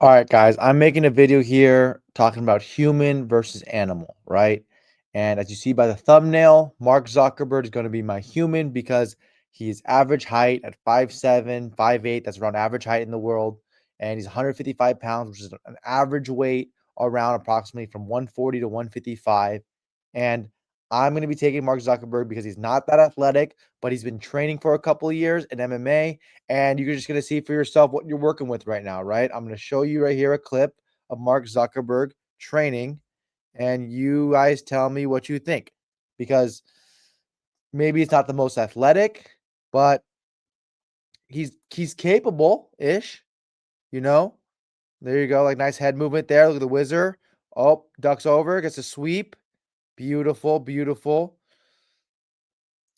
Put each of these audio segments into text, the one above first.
All right, guys, I'm making a video here talking about human versus animal, right? And as you see by the thumbnail, Mark Zuckerberg is going to be my human because he's average height at 5'7", 5'8". That's around average height in the world. And he's 155 pounds, which is an average weight around approximately from 140 to 155. And I'm going to be taking Mark Zuckerberg because he's not that athletic, but he's been training for a couple of years in MMA, and you're just going to see for yourself what you're working with right now, right? I'm going to show you right here a clip of Mark Zuckerberg training, and you guys tell me what you think, because maybe it's not the most athletic, but he's capable-ish, you know? There you go, like nice head movement there. Look at the whizzer. Oh, ducks over, gets a sweep. Beautiful, beautiful.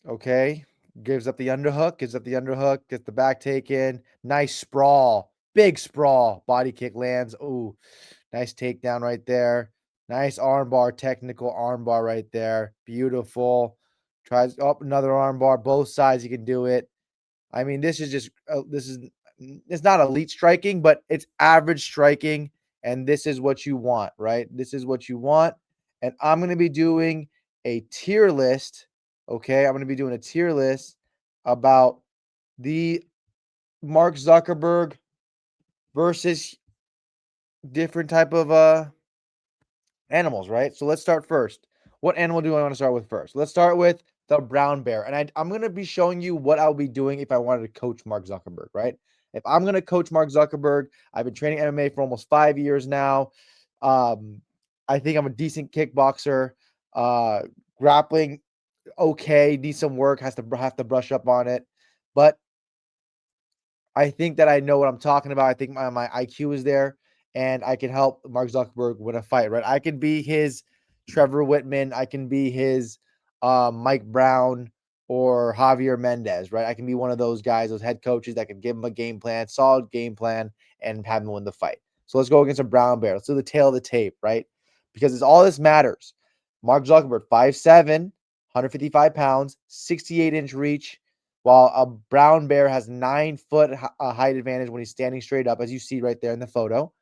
Okay. Gives up the underhook, gets the back taken. Nice sprawl. Big sprawl. Body kick lands. Ooh, nice takedown right there. Nice armbar, technical armbar right there. Beautiful. Tries up another armbar. Both sides, you can do it. I mean, this is just it's not elite striking, but it's average striking, and this is what you want, right? This is what you want, and I'm gonna be doing a tier list. Okay, I'm gonna be doing a tier list about the Mark Zuckerberg versus different type of animals, right? So let's start first. What animal do I want to start with first? Let's start with the brown bear. And I'm going to be showing you what I'll be doing if I wanted to coach Mark Zuckerberg, right? If I'm going to coach Mark Zuckerberg, I've been training MMA for almost 5 years now. Um, I think I'm a decent kickboxer. Uh, Grappling, okay, need some work, have to brush up on it. But I think that I know what I'm talking about. I think my IQ is there, and I can help Mark Zuckerberg win a fight, right? I can be his Trevor Whitman. I can be his Mike Brown or Javier Mendez, right? I can be one of those guys, those head coaches that can give him a game plan, solid game plan, and have him win the fight. So let's go against a brown bear. Let's do the tail of the tape, right? Because it's all this matters. Mark Zuckerberg, 5'7", 155 pounds, 68-inch reach, while a brown bear has 9-foot height advantage when he's standing straight up, as you see right there in the photo.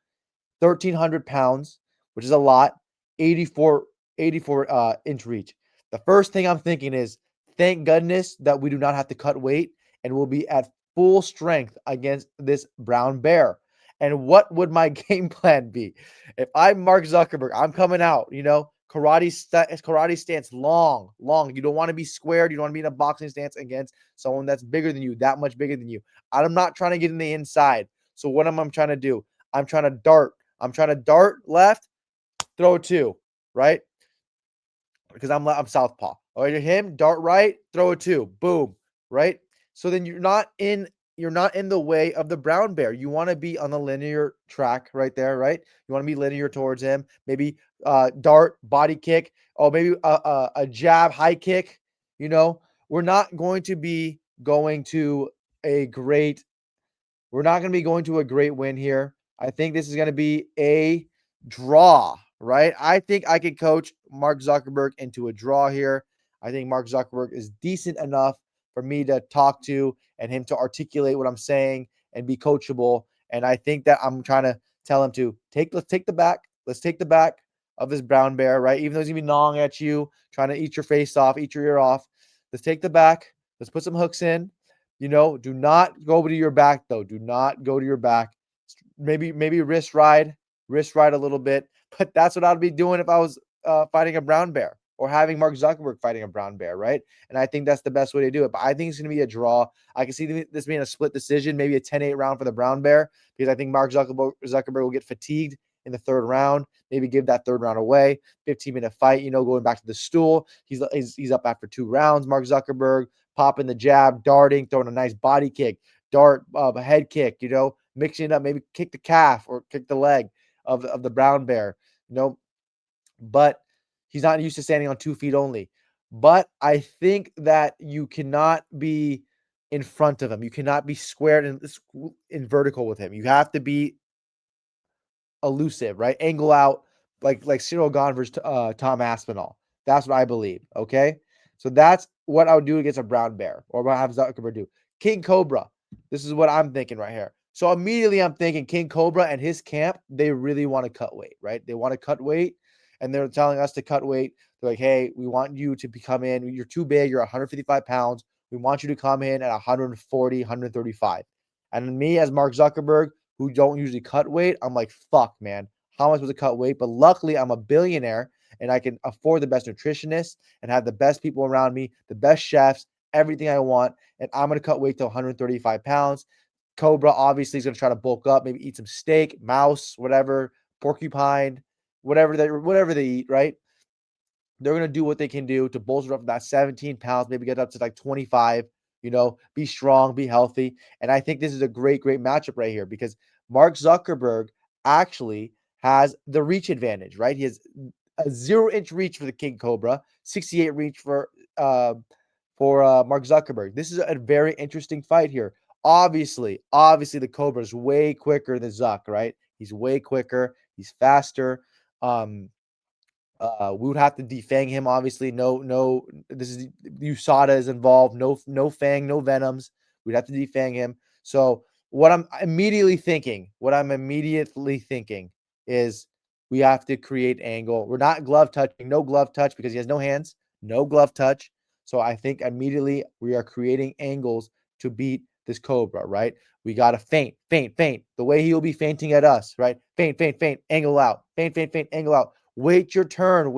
1,300 pounds, which is a lot. 84 inch reach. The first thing I'm thinking is, thank goodness that we do not have to cut weight and we'll be at full strength against this brown bear. And what would my game plan be? If I'm Mark Zuckerberg, I'm coming out, karate stance, long, long. You don't want to be squared. You don't want to be in a boxing stance against someone that's bigger than you, that much bigger than you. I'm not trying to get in the inside. So what am I trying to do? I'm trying to dart. I'm trying to dart left, throw a two, right? Because I'm southpaw. All right, him, dart right, throw a two, boom, right? So then you're not in the way of the brown bear. You want to be on the linear track right there, right? You want to be linear towards him. Maybe dart, body kick, or maybe a jab, high kick. We're not going to be going to a great we're not going to be going to a great win here. I think this is going to be a draw, right? I think I could coach Mark Zuckerberg into a draw here. I think Mark Zuckerberg is decent enough for me to talk to and him to articulate what I'm saying and be coachable. And I think that I'm trying to tell him to let's take the back. Let's take the back of this brown bear, right? Even though he's gonna be gnawing at you, trying to eat your face off, eat your ear off. Let's take the back. Let's put some hooks in. Do not go to your back though. Do not go to your back. Maybe wrist ride a little bit. But that's what I'd be doing if I was fighting a brown bear or having Mark Zuckerberg fighting a brown bear, right? And I think that's the best way to do it. But I think it's going to be a draw. I can see this being a split decision, maybe a 10-8 round for the brown bear, because I think Mark Zuckerberg will get fatigued in the third round. Maybe give that third round away. 15-minute fight. Going back to the stool. He's up after 2 rounds. Mark Zuckerberg popping the jab, darting, throwing a nice body kick, dart, head kick, mixing it up, maybe kick the calf or kick the leg of the brown bear, but he's not used to standing on 2 feet only. But I think that you cannot be in front of him. You cannot be squared in vertical with him. You have to be elusive, right? Angle out like Cyril Gahn versus Tom Aspinall. That's what I believe. Okay, so that's what I would do against a brown bear, or what I have Zuckerberg do. King Cobra. This is what I'm thinking right here. So immediately I'm thinking King Cobra and his camp, they really want to cut weight, right? They want to cut weight, and they're telling us to cut weight. They're like, hey, we want you to come in. You're too big. You're 155 pounds. We want you to come in at 140, 135. And me as Mark Zuckerberg, who don't usually cut weight, I'm like, fuck, man. How am I supposed to cut weight? But luckily, I'm a billionaire and I can afford the best nutritionists and have the best people around me, the best chefs, everything I want. And I'm going to cut weight to 135 pounds. Cobra obviously is going to try to bulk up, maybe eat some steak, mouse, whatever, porcupine, whatever they eat, right? They're going to do what they can do to bolster up that 17 pounds, maybe get up to like 25, be strong, be healthy. And I think this is a great matchup right here because Mark Zuckerberg actually has the reach advantage, right? He has a 0-inch reach for the King Cobra, 68 reach for Mark Zuckerberg. This is a very interesting fight here. Obviously, the Cobra is way quicker than Zuck, right? He's way quicker. He's faster. We would have to defang him. Obviously, no. This is USADA is involved. No fang, no venoms. We'd have to defang him. So what I'm immediately thinking is we have to create angle. We're not glove touching, no glove touch because he has no hands, no glove touch. So I think immediately we are creating angles to beat this Cobra, right? We got to feint. The way he will be feinting at us, right? Feint, angle out. Feint, angle out. Wait your turn.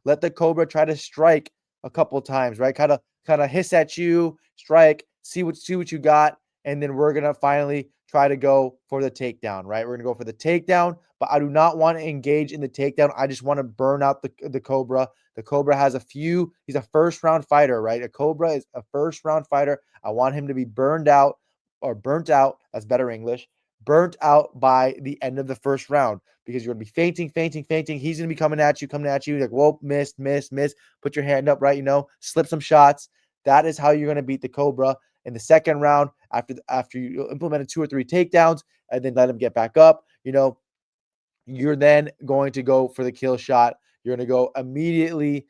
Let the Cobra try to strike a couple times, right? Kind of hiss at you, strike, see what you got, and then we're gonna finally try to go for the takedown, right? We're gonna go for the takedown, but I do not want to engage in the takedown. I just want to burn out the Cobra. The Cobra has he's a first round fighter, right? A Cobra is a first round fighter. I want him to be burnt out. That's better English. Burnt out by the end of the first round because you're going to be feinting. He's going to be coming at you. Like, whoa, miss. Put your hand up, right? Slip some shots. That is how you're going to beat the Cobra in the second round after you implemented 2 or 3 takedowns and then let him get back up. You're then going to go for the kill shot. You're going to go immediately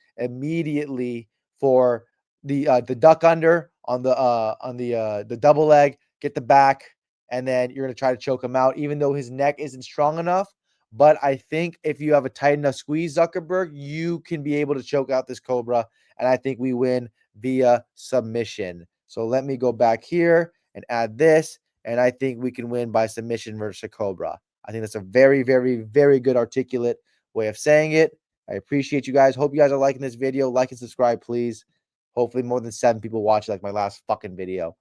for the duck under on the double leg, get the back, and then you're going to try to choke him out, even though his neck isn't strong enough. But I think if you have a tight enough squeeze, Zuckerberg, you can be able to choke out this Cobra, and I think we win via submission. So let me go back here and add this, and I think we can win by submission versus a Cobra. I think that's a very, very, very good articulate way of saying it. I appreciate you guys. Hope you guys are liking this video. Like and subscribe, please. Hopefully more than 7 people watch like my last fucking video.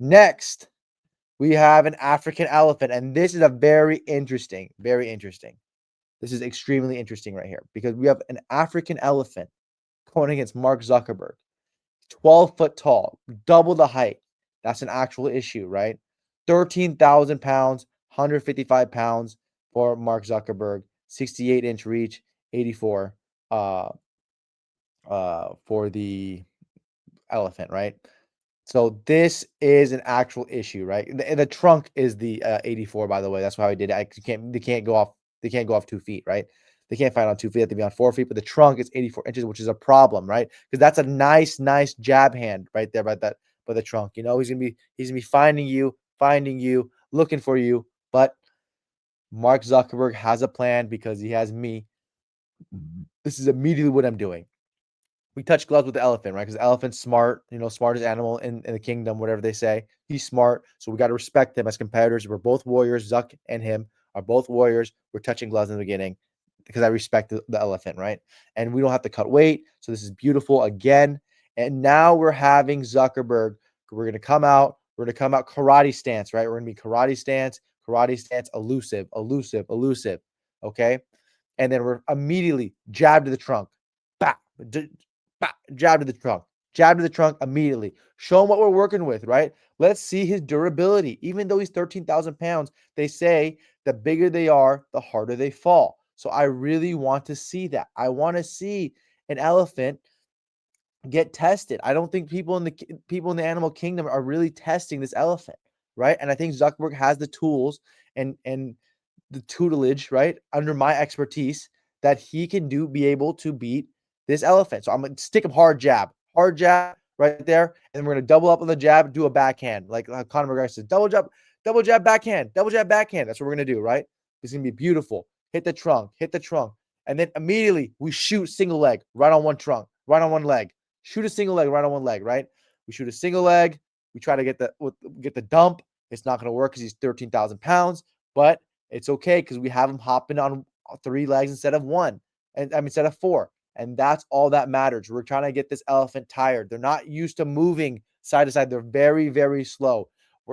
Next, we have an African elephant, and this is a very interesting. This is extremely interesting right here because we have an African elephant going against Mark Zuckerberg. 12 foot tall, double the height. That's an actual issue, right? 13,000 pounds, 155 pounds for Mark Zuckerberg, 68-inch reach, 84 for the elephant, right? So this is an actual issue, right? The trunk is the 84, by the way. That's why I did it. They can't go off 2 feet, right? They can't fight on 2 feet. They have to be on 4 feet. But the trunk is 84 inches, which is a problem, right? Because that's a nice jab hand right there by the trunk. He's gonna be finding you, looking for you. But Mark Zuckerberg has a plan because he has me. This is immediately what I'm doing. We touch gloves with the elephant, right? Because the elephant's smart, smartest animal in the kingdom, whatever they say. He's smart. So we got to respect him as competitors. We're both warriors. Zuck and him are both warriors. We're touching gloves in the beginning because I respect the elephant, right? And we don't have to cut weight. So this is beautiful again. And now we're having Zuckerberg. We're going to come out. Karate stance, right? We're going to be karate stance, elusive. Okay. And then we're immediately jab to the trunk. Bah, jab to the trunk immediately. Show him what we're working with, right? Let's see his durability. Even though he's 13,000 pounds, they say the bigger they are, the harder they fall. So I really want to see that. I want to see an elephant get tested. I don't think people in the animal kingdom are really testing this elephant, right? And I think Zuckerberg has the tools and the tutelage, right, under my expertise that he can be able to beat this elephant. So I'm going to stick him hard jab right there. And then we're going to double up on the jab, do a backhand. Like Conor McGregor says, double jab, double jab, backhand, double jab, backhand. That's what we're going to do, right? It's going to be beautiful. Hit the trunk, hit the trunk. And then immediately we shoot single leg right on one trunk, right on one leg. Shoot a single leg right on one leg, right? We shoot a single leg. We try to get the dump. It's not going to work because he's 13,000 pounds, but it's okay because we have him hopping on 3 legs instead of 1, and I mean instead of 4. And that's all that matters. We're trying to get this elephant tired. They're not used to moving side to side. They're very, very slow.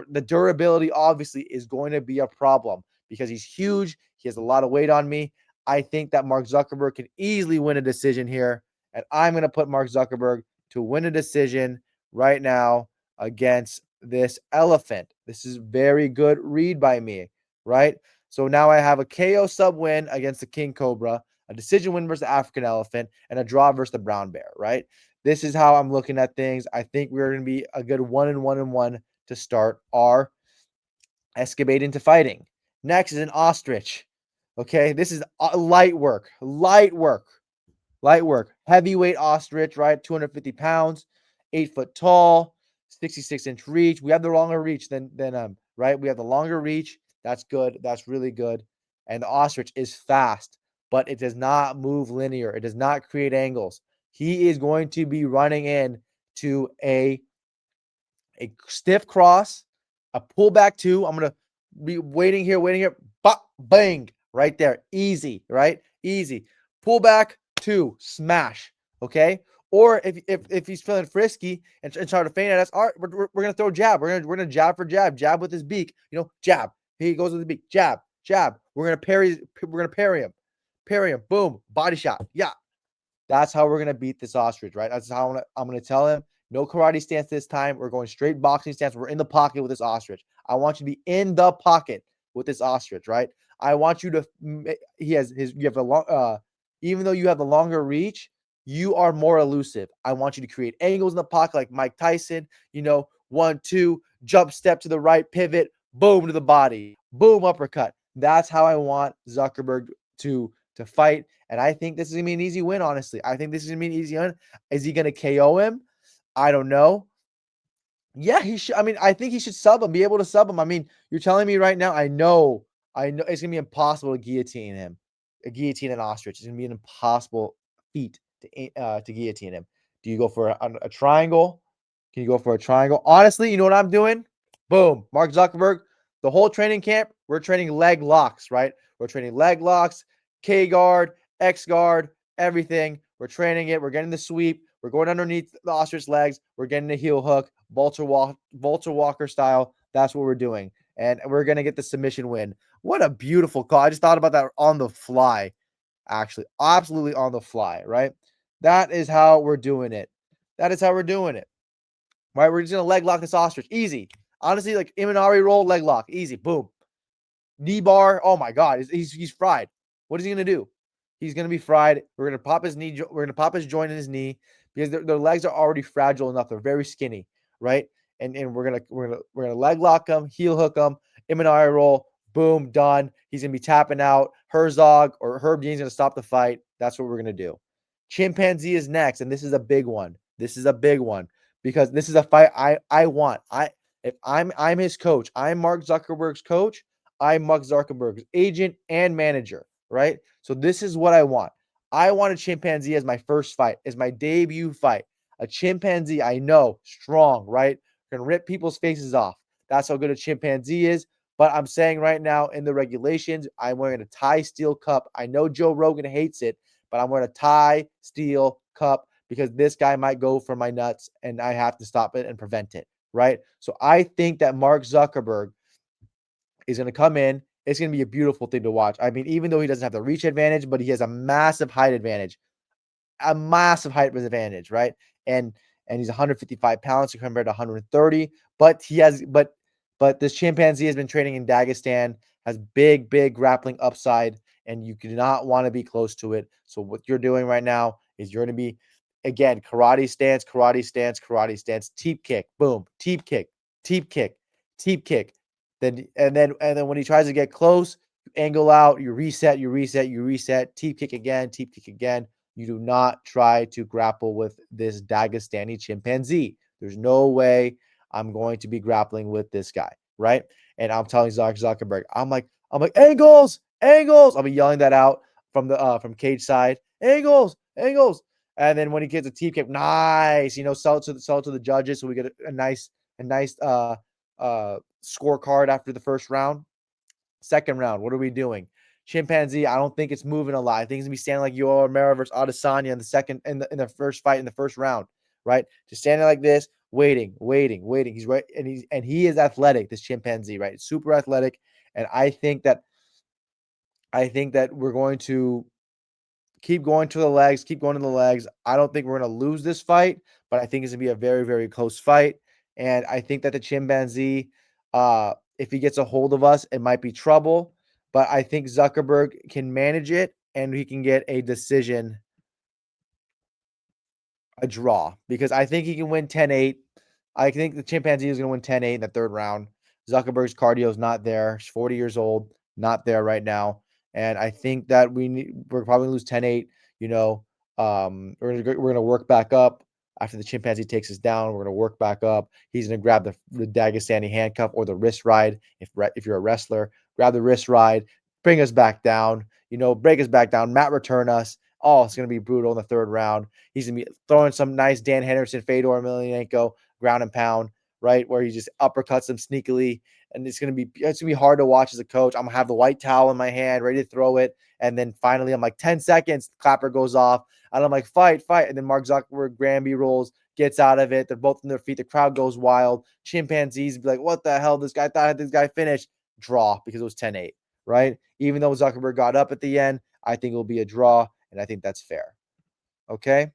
The durability obviously is going to be a problem because he's huge. He has a lot of weight on me. I think that Mark Zuckerberg can easily win a decision here, and I'm going to put Mark Zuckerberg to win a decision right now against this elephant. This is very good read by me, right? So now I have a KO sub win against the King Cobra, a decision win versus the African elephant, and a draw versus the brown bear, right? This is how I'm looking at things. I think we're going to be a good 1-1-1 to start our escapade into fighting. Next is an ostrich. Okay, this is light work, heavyweight ostrich, right? 250 pounds, 8 foot tall, 66-inch reach. We have the longer reach than right? We have the longer reach. That's good. That's really good. And the ostrich is fast, but it does not move linear. It does not create angles. He is going to be running in to a stiff cross, a pullback 2. I'm going to be waiting here, bang, right there. Easy, right? Easy. Pullback 2, smash, okay? Or if he's feeling frisky and trying to feint at us, all right, we're going to throw jab. We're going to jab for jab with his beak. Jab. He goes with the beak. Jab. We're going to parry him. Boom. Body shot. Yeah. That's how we're going to beat this ostrich, right? That's how I'm going to tell him. No karate stance this time. We're going straight boxing stance. We're in the pocket with this ostrich. I want you to be in the pocket with this ostrich, right? I want you to. You have a long. Even though you have the longer reach, you are more elusive. I want you to create angles in the pocket like Mike Tyson. 1, 2, jump step to the right, pivot, boom to the body, boom uppercut. That's how I want Zuckerberg to fight. And I think this is going to be an easy win, honestly. I think this is going to be an easy win. Is he going to KO him? I don't know. Yeah, he should. I mean, I think he should sub him, be able to sub him. I mean, you're telling me right now, I know it's going to be impossible to guillotine him. Guillotine an ostrich. It's going to be an impossible feat to guillotine him. Do you go for a triangle? Can you go for a triangle? Honestly, you know what I'm doing? Boom. Mark Zuckerberg, the whole training camp, we're training leg locks, right? We're training leg locks, K guard, X guard, everything. We're training it. We're getting the sweep. We're going underneath the ostrich legs. We're getting the heel hook, vulture walker style. That's what we're doing. And we're going to get the submission win. What a beautiful call. I just thought about that on the fly, actually. Absolutely on the fly, right? That is how we're doing it. Right? We're just going to leg lock this ostrich. Easy. Honestly, like Imanari roll, leg lock. Easy. Boom. Knee bar. Oh my God. He's fried. What is he going to do? He's going to be fried. We're going to pop his knee. We're going to pop his joint in his knee because their legs are already fragile enough. They're very skinny, right? And we're gonna leg lock him, heel hook him, Imanari roll. Boom, done. He's going to be tapping out. Herzog or Herb Dean's going to stop the fight. That's what we're going to do. Chimpanzee is next, and this is a big one. Because this is a fight I want. If I'm his coach, I'm Mark Zuckerberg's coach. I'm Mark Zuckerberg's agent and manager, right? So this is what I want. I want a chimpanzee as my first fight, as my debut fight. A chimpanzee I know, strong, right? Can rip people's faces off. That's how good a chimpanzee is. But I'm saying right now in the regulations, I'm wearing a tie steel cup. I know Joe Rogan hates it, but I'm wearing a tie steel cup because this guy might go for my nuts and I have to stop it and prevent it, right? So I think that Mark Zuckerberg is going to come in. It's going to be a beautiful thing to watch. I mean, even though he doesn't have the reach advantage, but he has a massive height advantage, right? And he's 155 pounds compared to 130. But this chimpanzee has been training in Dagestan, has big grappling upside, and you do not want to be close to it. So what you're doing right now is you're going to be, again, karate stance, teep kick, boom, teep kick, teep kick, teep kick. Then when he tries to get close, you angle out, you reset, teep kick again. You do not try to grapple with this Dagestani chimpanzee. There's no way I'm going to be grappling with this guy, right? and I'm telling Zuckerberg, I'm like, angles, angles. I'll be yelling that out from cage side, angles, angles. And then when he gets a team kick, nice, sell it to the judges, so we get a nice scorecard after the first round. Second round, what are we doing? Chimpanzee, I don't think it's moving a lot. I think it's gonna be standing like Yoel Romero versus Adesanya in the first fight in the first round, right? Just standing like this, waiting, waiting, waiting. He's right, and he is athletic. This chimpanzee, right? Super athletic, and I think that we're going to keep going to the legs, keep going to the legs. I don't think we're going to lose this fight, but I think it's going to be a very, very close fight. And I think that the chimpanzee, if he gets a hold of us, it might be trouble. But I think Zuckerberg can manage it and he can get a decision, a draw, because I think he can win 10-8. I think the chimpanzee is going to win 10-8 in the third round. Zuckerberg's cardio is not there. He's 40 years old, not there right now. And I think that we're probably going to lose 10-8. You know, we're gonna work back up after the chimpanzee takes us down. We're gonna work back up. He's gonna grab the Dagestani handcuff or the wrist ride. If you're a wrestler, grab the wrist ride, bring us back down. Break us back down. Mat return us. Oh, it's gonna be brutal in the third round. He's gonna be throwing some nice Dan Henderson, Fedor Emelianenko ground and pound, right, where he just uppercuts him sneakily, and it's gonna be hard to watch as a coach. I'm gonna have the white towel in my hand, ready to throw it, and then finally I'm like 10 seconds, the clapper goes off, and I'm like fight, and then Mark Zuckerberg Granby rolls, gets out of it. They're both on their feet. The crowd goes wild. Chimpanzees be like, what the hell? This guy thought this guy finished. Draw because it was 10-8, right? Even though Zuckerberg got up at the end, I think it will be a draw, and I think that's fair. Okay.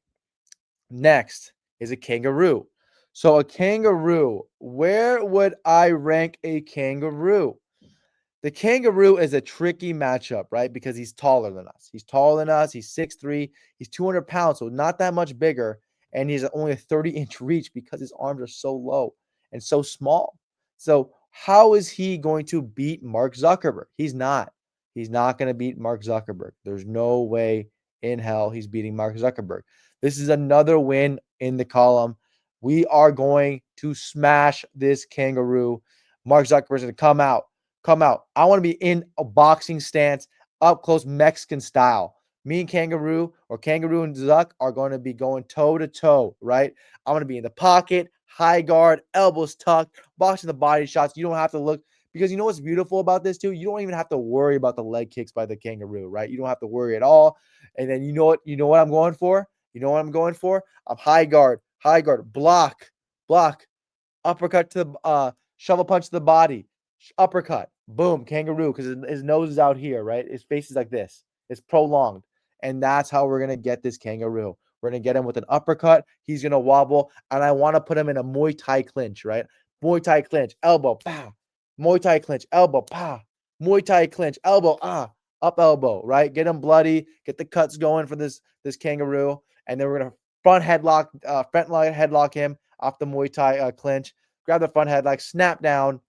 Next is a kangaroo. So a kangaroo, where would I rank a kangaroo? The kangaroo is a tricky matchup, right? Because he's taller than us. He's taller than us. He's 6'3". He's 200 pounds, so not that much bigger. And he's only a 30-inch reach because his arms are so low and so small. So how is he going to beat Mark Zuckerberg? He's not. He's not going to beat Mark Zuckerberg. There's no way in hell he's beating Mark Zuckerberg. This is another win in the column. We are going to smash this kangaroo. Mark Zuckerberg's going to come out. I want to be in a boxing stance, up close Mexican style. Me and Kangaroo or Kangaroo and Zuck are going to be going toe to toe, right? I'm going to be in the pocket, high guard, elbows tucked, boxing the body shots. You don't have to look, because you know what's beautiful about this too? You don't even have to worry about the leg kicks by the Kangaroo, right? You don't have to worry at all. And then you know what I'm going for? You know what I'm going for? I'm high guard, block, uppercut to the shovel punch to the body, uppercut, boom, kangaroo, because his nose is out here, right? His face is like this. It's prolonged. And that's how we're gonna get this kangaroo. We're gonna get him with an uppercut. He's gonna wobble, and I want to put him in a Muay Thai clinch, right? Muay Thai clinch, elbow, pow. Muay Thai clinch, elbow, pow. Muay Thai clinch, elbow, up elbow, right? Get him bloody, get the cuts going for this kangaroo, and then we're gonna front line headlock him off the Muay Thai clinch. Grab the front headlock, snap down,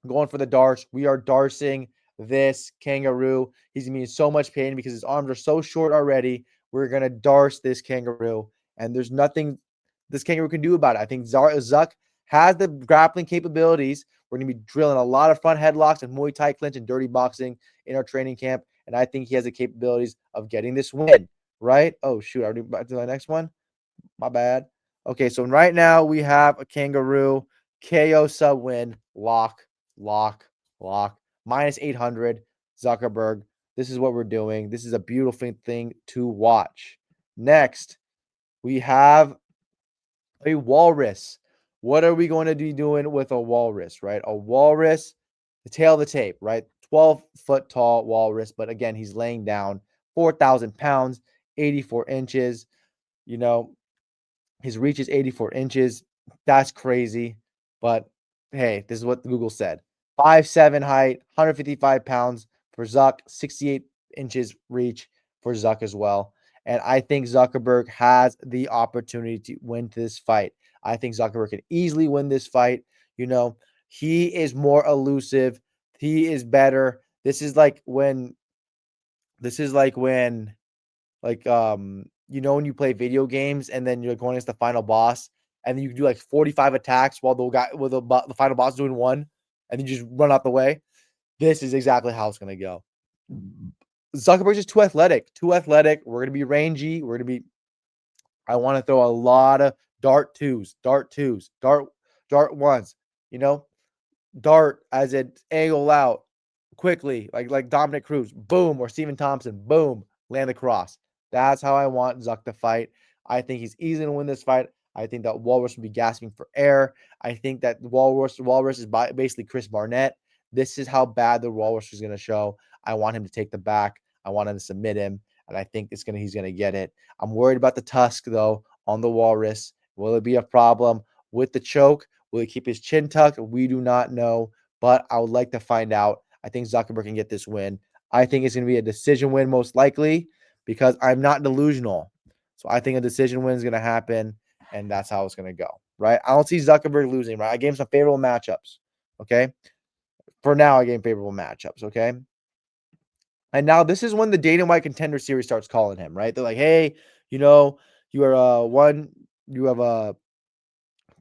going for the darts. We are darsing this kangaroo. He's gonna be in so much pain because his arms are so short already. We're gonna darce this kangaroo, and there's nothing this kangaroo can do about it. I think Zuck has the grappling capabilities. We're gonna be drilling a lot of front headlocks and Muay Thai clinch and dirty boxing in our training camp, and I think he has the capabilities of getting this win. Right? Oh shoot! I already about to the next one. My bad. Okay, so right now we have a kangaroo KO sub win, lock, lock, lock, minus 800 Zuckerberg. This is what we're doing. This is a beautiful thing to watch. Next, we have a walrus. What are we going to be doing with a walrus, right? A walrus, the tail of the tape, right? 12-foot tall walrus, but again, he's laying down 4,000 pounds, 84 inches. You know, his reach is 84 inches. That's crazy. But hey, this is what Google said. 5'7" height, 155 pounds for Zuck, 68 inches reach for Zuck as well. And I think Zuckerberg has the opportunity to win this fight. I think Zuckerberg can easily win this fight. He is more elusive. He is better. This is like when when you play video games and then you're going against the final boss and then you do like 45 attacks while the final boss is doing one. and you just run out the way. This is exactly how it's gonna go. Zuckerberg's just too athletic, too athletic. We're gonna be rangy. We're gonna be. I want to throw a lot of dart twos, dart ones. You know, dart as it angle out quickly, like Dominic Cruz, boom, or Stephen Thompson, boom, land across. That's how I want Zuck to fight. I think he's easy to win this fight. I think that Walrus will be gasping for air. I think that Walrus is basically Chris Barnett. This is how bad the Walrus is going to show. I want him to take the back. I want him to submit him, and I think he's going to get it. I'm worried about the tusk though on the Walrus. Will it be a problem with the choke? Will he keep his chin tucked? We do not know, but I would like to find out. I think Zuckerberg can get this win. I think it's going to be a decision win most likely because I'm not delusional. So I think a decision win is going to happen, and that's how it's going to go, right? I don't see Zuckerberg losing, right? I gave him some favorable matchups, okay? For now, I gave him favorable matchups, okay? And now this is when the Dana White Contender Series starts calling him, right? They're like, hey, you are you have a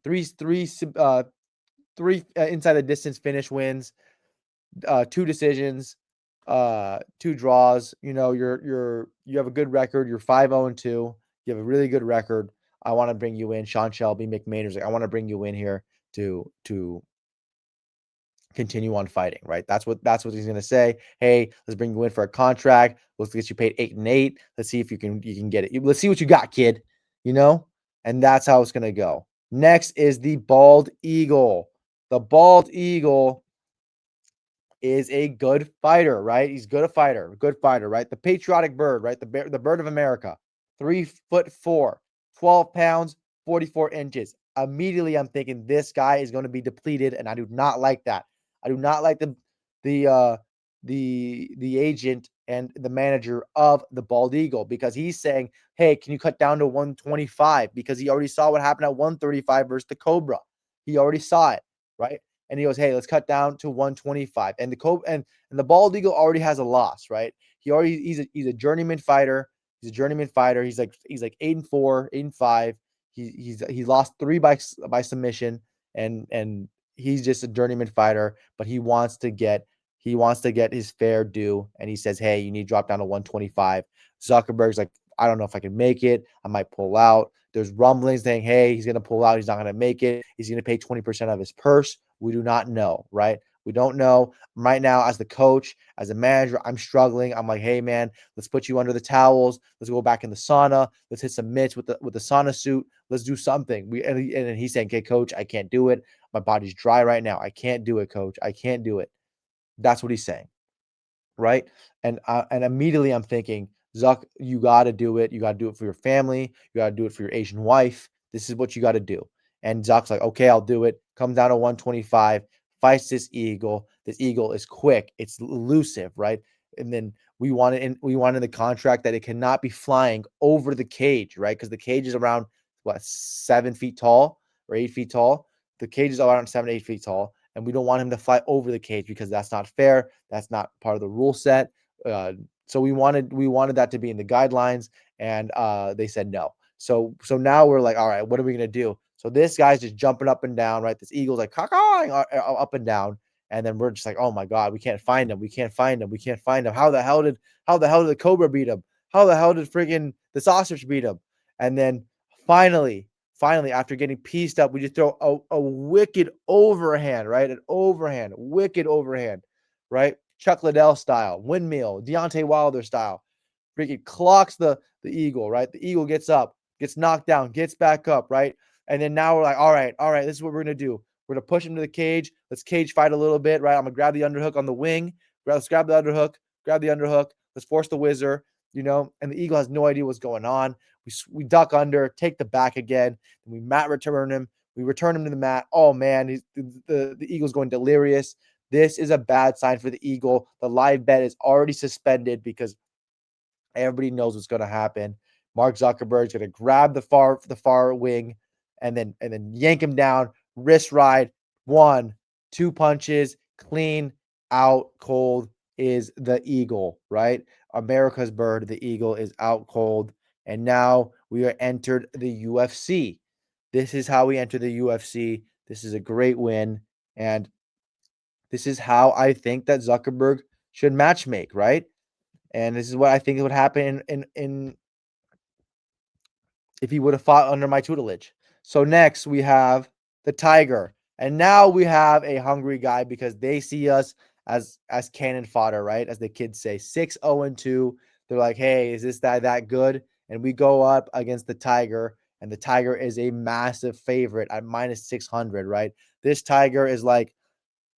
three inside the distance finish wins, two decisions, two draws. You have a good record. You're 5-0-2. You have a really good record. I want to bring you in, Sean Shelby, McMahon's like, I want to bring you in here to continue on fighting, right? That's what he's gonna say. Hey, let's bring you in for a contract. Let's get you paid 8-8. Let's see if you can get it. Let's see what you got, kid. You know, and that's how it's gonna go. Next is the bald eagle. The bald eagle is a good fighter, right? He's good fighter, right? The patriotic bird, right? The bird of America. 3'4", 12 pounds, 44 inches. Immediately, I'm thinking this guy is going to be depleted, and I do not like that. I do not like the uh the agent and the manager of the Bald Eagle because he's saying, "Hey, can you cut down to 125?" Because he already saw what happened at 135 versus the Cobra. He already saw it, right? And he goes, "Hey, let's cut down to 125." And the Cobra and the Bald Eagle already has a loss, right? He's a journeyman fighter. He's a journeyman fighter. He's like 8-4, 8-5. He lost 3 by submission, and he's just a journeyman fighter. But he wants to get his fair due, and he says, "Hey, you need to drop down to 125." Zuckerberg's like, "I don't know if I can make it. I might pull out." There's rumblings saying, "Hey, he's going to pull out. He's not going to make it. He's going to pay 20% of his purse." We do not know, right? We don't know right now. As the coach, as a manager, I'm struggling. I'm like, "Hey, man, let's put you under the towels. Let's go back in the sauna. Let's hit some mitts with the sauna suit. Let's do something." And he's saying, "Okay, coach, I can't do it. My body's dry right now. I can't do it, coach. I can't do it." That's what he's saying, right? And immediately I'm thinking, Zuck, you got to do it. You got to do it for your family. You got to do it for your Asian wife. This is what you got to do. And Zuck's like, "Okay, I'll do it." Comes down to 125, fights this eagle. This eagle is quick. It's elusive, right? And then we wanted the contract that it cannot be flying over the cage, right? Because the cage is around what 7 feet tall or 8 feet tall. The cage is around 7 8 feet tall, and we don't want him to fly over the cage because that's not fair. That's not part of the rule set. So we wanted that to be in the guidelines, and they said no. So now we're like, all right, what are we gonna do? So this guy's just jumping up and down, right? This eagle's like up and down, and then we're just like, oh my god, we can't find him. We can't find him. We can't find him. How the hell did the Cobra beat him? How the hell did freaking this ostrich beat him? And then finally, after getting pieced up, we just throw a wicked overhand, right? An overhand, wicked overhand, right? Chuck Liddell style, windmill, Deontay Wilder style. Freaking clocks the eagle, right? The eagle gets up, gets knocked down, gets back up, right? And then now we're like, all right, this is what we're gonna do. We're gonna push him to the cage. Let's cage fight a little bit, right? I'm gonna grab the underhook on the wing. Let's grab the underhook, Let's force the whizzer, and the eagle has no idea what's going on. We duck under, take the back again, and we mat return him. We return him to the mat. Oh man, the eagle's going delirious. This is a bad sign for the eagle. The live bet is already suspended because everybody knows what's going to happen. Mark Zuckerberg's going to grab the far wing and then yank him down, wrist ride, 1, 2 punches, clean out cold is the eagle, right? America's bird, the eagle is out cold. And now we are entered the UFC. This is how we enter the UFC. This is a great win. And this is how I think that Zuckerberg should matchmake, right? And this is what I think would happen in if he would have fought under my tutelage. So next we have the Tiger. And now we have a hungry guy because they see us as cannon fodder, right? As the kids say, 6-0-2. They're like, hey, is this that good? And we go up against the Tiger, and the Tiger is a massive favorite at minus 600, right? This Tiger is like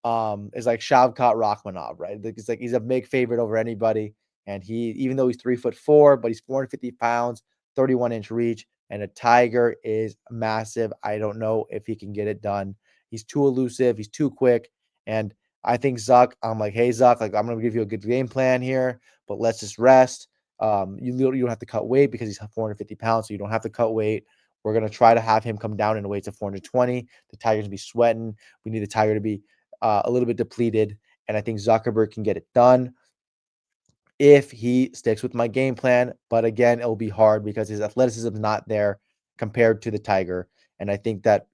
Shavkat Rachmanov, right? It's like he's a big favorite over anybody. And he, even though he's 3'4", but he's 450 pounds, 31-inch reach, and a Tiger is massive. I don't know if he can get it done. He's too elusive. He's too quick. And I think Zuck, I'm like, hey, Zuck, like I'm going to give you a good game plan here, but let's just rest. You don't have to cut weight because he's 450 pounds, so you don't have to cut weight. We're going to try to have him come down in a weight to 420. The Tiger's going to be sweating. We need the Tiger to be a little bit depleted, and I think Zuckerberg can get it done if he sticks with my game plan. But again, it'll be hard because his athleticism is not there compared to the Tiger. And I think that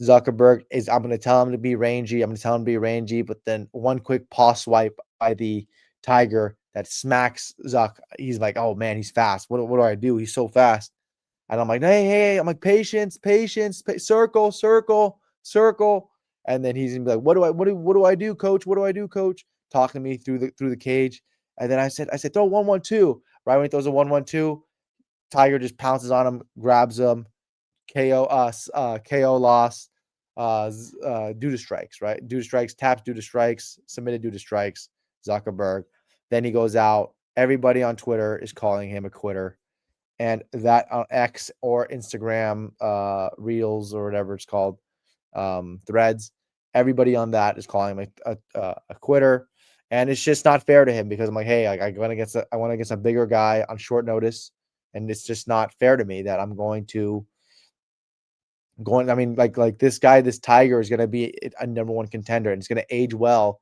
Zuckerberg is, I'm going to tell him to be rangy. I'm going to tell him to be rangy, but then one quick paw swipe by the Tiger that smacks Zuck. He's like, oh man, he's fast. What do I do? He's so fast. And I'm like, hey, I'm like, patience, circle, circle, circle. And then he's gonna be like, what do I do, coach? What do I do, coach? Talking to me through the cage. And then I said, throw 1-1-2. Right when he throws a 1-1-2, Tiger just pounces on him, grabs him, KO loss, due to strikes, right? Due to strikes, taps due to strikes, submitted due to strikes, Zuckerberg. Then he goes out. Everybody on Twitter is calling him a quitter. And that on X or Instagram, Reels or whatever it's called, Threads, everybody on that is calling him a quitter, and it's just not fair to him because I'm like, hey, I went against a bigger guy on short notice, and it's just not fair to me that I'm going. I mean, like this guy, this Tiger is going to be a number one contender, and it's going to age well.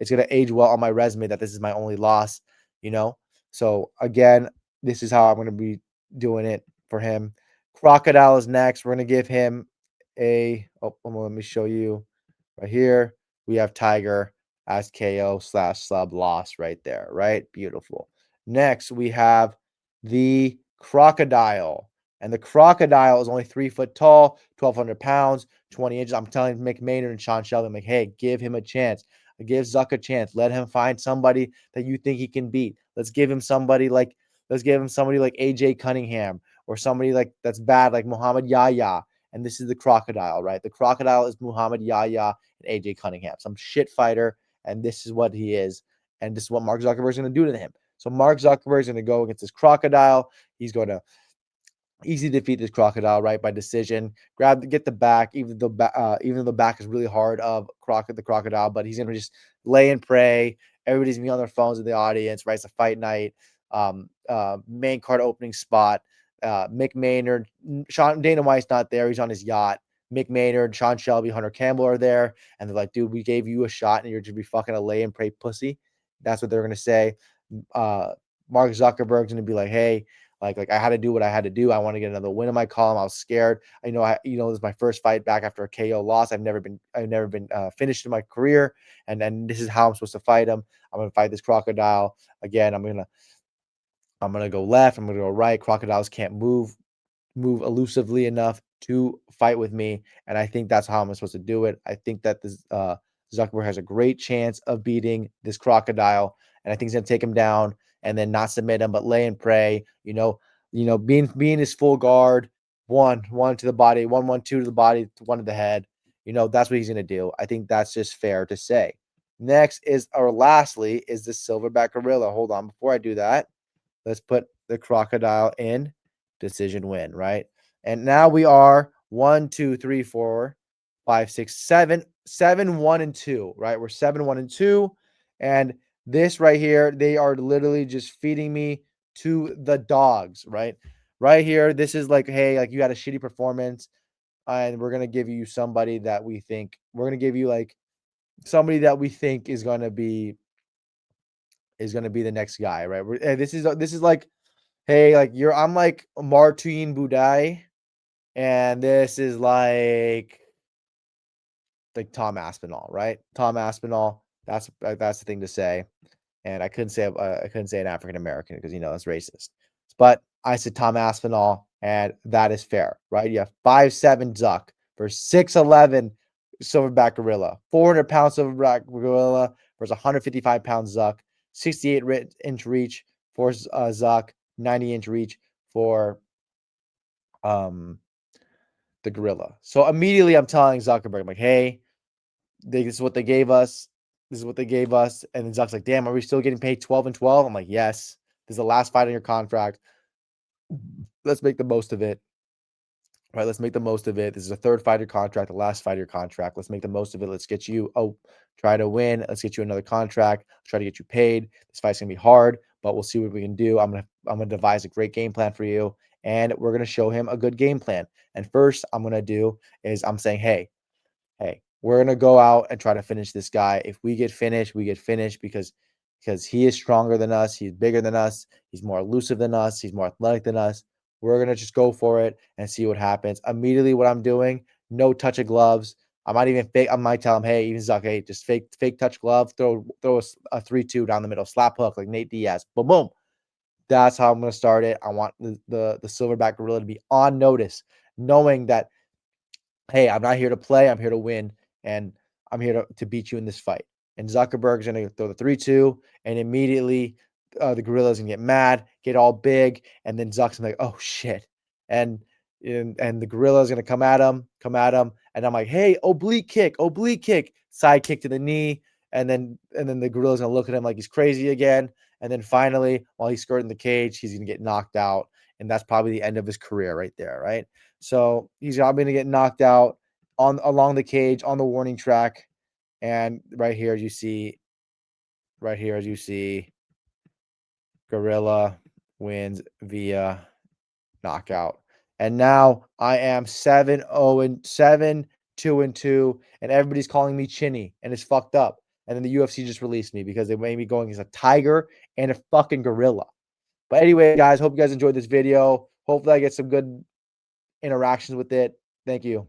It's going to age well on my resume that this is my only loss, you know. So again, this is how I'm going to be doing it for him. Crocodile is next. We're going to give him let me show you right here. We have Tiger as KO/sub loss right there, right? Beautiful. Next, we have the Crocodile. And the Crocodile is only 3 foot tall, 1,200 pounds, 20 inches. I'm telling Mick Maynard and Sean Shelby, I'm like, hey, give him a chance. Give Zuck a chance. Let him find somebody that you think he can beat. Let's give him somebody like AJ Cunningham or somebody like that's bad like Muhammad Yahya. And this is the Crocodile, right? The Crocodile is Muhammad Yahya and AJ Cunningham, some shit fighter, and this is what he is. And this is what Mark Zuckerberg is going to do to him. So Mark Zuckerberg is going to go against this Crocodile. He's going to easy defeat this Crocodile, right, by decision. Get the back, even though the back is really hard of the Crocodile, but he's gonna just lay and pray. Everybody's gonna be on their phones in the audience, right? It's a fight night, main card opening spot. Mick Maynard, Dana White's not there. He's on his yacht. Mick Maynard, Sean Shelby, Hunter Campbell are there, and they're like, dude, we gave you a shot, and you're just be fucking a lay and pray pussy. That's what they're gonna say. Mark Zuckerberg's gonna be like, hey, like I had to do what I had to do. I want to get another win in my column. I was scared. This is my first fight back after a KO loss. I've never been finished in my career, and then this is how I'm supposed to fight him. I'm gonna fight this Crocodile again. I'm gonna go left. I'm gonna go right. Crocodiles can't move elusively enough to fight with me, and I think that's how I'm supposed to do it. I think that this Zuckerberg has a great chance of beating this Crocodile, and I think he's gonna take him down and then not submit him, but lay and pray. Being his full guard, one to the body, 1-1-2 to the body, one to the head. That's what he's gonna do. I think that's just fair to say. Next lastly is the Silverback Gorilla. Hold on, before I do that, let's put the Crocodile in. Decision win, right? And now we are 1, 2, 3, 4, 5, 6, 7, 7, 1, and 2, right? We're 7, 1, and 2. And this right here, they are literally just feeding me to the dogs, right? Right here, this is like, hey, like you had a shitty performance, and we're gonna give you somebody that we think is gonna be the next guy, right? This is like, hey, like I'm like Martin Budai, and this is like Tom Aspinall, right? Tom Aspinall. That's the thing to say. And I couldn't say an African American because that's racist. But I said Tom Aspinall, and that is fair, right? You have 5'7" Zuck for 6'11" Silverback Gorilla, 400-pound Silverback Gorilla versus 155-pound Zuck, 68-inch reach for Zuck, 90-inch reach for um the gorilla. So immediately I'm telling Zuckerberg, I'm like, hey, this is what they gave us. This is what they gave us. And then Zuck's like, damn, are we still getting paid 12 and 12? I'm like, yes. This is the last fight on your contract. Let's make the most of it. Right, let's make the most of it. This is a third fighter contract, the last fighter contract. Let's make the most of it. Let's get you, try to win. Let's get you another contract. Try to get you paid. This fight's gonna be hard, but we'll see what we can do. I'm gonna devise a great game plan for you, and we're gonna show him a good game plan. And first, I'm gonna do is I'm saying, hey, we're gonna go out and try to finish this guy. If we get finished, we get finished because he is stronger than us, he's bigger than us, he's more elusive than us, he's more athletic than us. We're gonna just go for it and see what happens. Immediately, what I'm doing, no touch of gloves. I might tell him, hey, even Zuck, hey, just fake touch glove, throw a 3-2 down the middle, slap hook like Nate Diaz. Boom, boom. That's how I'm gonna start it. I want the Silverback Gorilla to be on notice, knowing that hey, I'm not here to play. I'm here to win. And I'm here to beat you in this fight. And Zuckerberg's going to throw the 3-2. And immediately the Gorilla's going to get mad, get all big. And then Zuck's gonna be like, oh, shit. And the Gorilla's going to come at him. And I'm like, hey, oblique kick, side kick to the knee. And then the Gorilla's going to look at him like he's crazy again. And then finally, while he's skirting the cage, he's going to get knocked out. And that's probably the end of his career right there, right? So he's probably going to get knocked out along the cage on the warning track. And right here, as you see, Gorilla wins via knockout. And now I am 7-0-7, 2-2, and everybody's calling me Chinny, and it's fucked up. And then the UFC just released me because they made me going as a tiger and a fucking gorilla. But anyway, guys, hope you guys enjoyed this video. Hopefully I get some good interactions with it. Thank you.